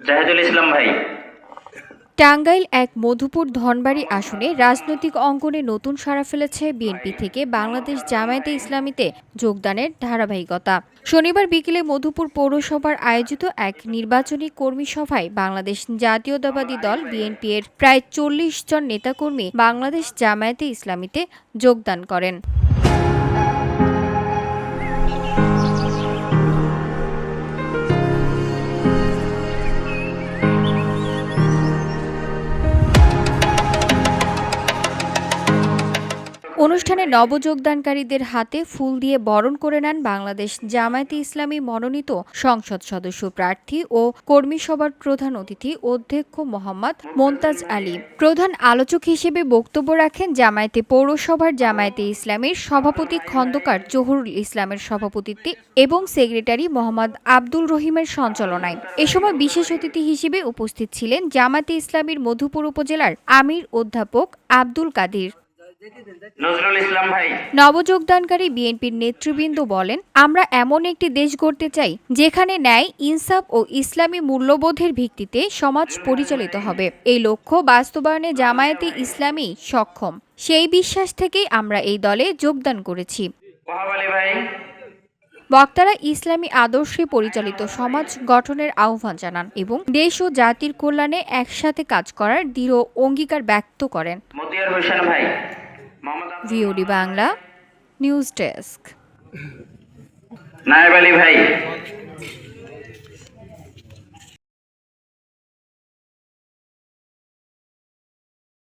জাহেদুল ইসলাম ভাই। টাঙ্গাইল এক মধুপুর ধনবাড়ী আসনে রাজনৈতিক অঙ্গনে নতুন সাড়া ফেলেছে বিএনপি থেকে বাংলাদেশ জামায়াতে ইসলামীতে যোগদানের ধারাবাহিকতা। শনিবার বিকেলে মধুপুর পৌরসভার আয়োজিত এক নির্বাচনী কর্মী সভায় বাংলাদেশ জাতীয়তাবাদী দল বিএনপি এর প্রায় ৪০ জন নেতাকর্মী বাংলাদেশ জামায়াতে ইসলামীতে যোগদান করেন। অনুষ্ঠানে নবযোগদানকারীদের হাতে ফুল দিয়ে বরণ করে নেন বাংলাদেশ জামায়াতে ইসলামী মনোনীত সংসদ সদস্য প্রার্থী ও কর্মী সভার প্রধান অতিথি অধ্যক্ষ মোহাম্মদ মোন্তাজ আলী। প্রধান আলোচক হিসেবে বক্তব্য রাখেন জামায়াতে পৌরসভার জামায়াতে ইসলামীর সভাপতি খন্দকার জহুরুল ইসলামের সভাপতিত্বে এবং সেক্রেটারি মোহাম্মদ আব্দুল রহিমের সঞ্চালনায়। এ সময় বিশেষ অতিথি হিসেবে উপস্থিত ছিলেন জামায়াতে ইসলামীর মধুপুর উপজেলার আমির অধ্যাপক আব্দুল কাদির। নজরুল ইসলাম ভাই। নবযোগদানকারী বিএনপির নেতৃবৃন্দ বলেন, আমরা এমন একটি দেশ গড়তে চাই যেখানে ন্যায়, ইনসাফ ও ইসলামী মূল্যবোধের ভিত্তিতে সমাজ পরিচালিত হবে। এই লক্ষ্য বাস্তবায়নে জামায়াতে ইসলামী সক্ষম। সেই বিশ্বাস থেকেই আমরা এই দলে যোগদান করেছি। বক্তারা ইসলামী আদর্শে পরিচালিত সমাজ গঠনের আহ্বান জানান এবং দেশ ও জাতির কল্যাণে একসাথে কাজ করার দৃঢ় অঙ্গীকার ব্যক্ত করেন। VOD Bangla news desk. নায়েব আলী ভাই।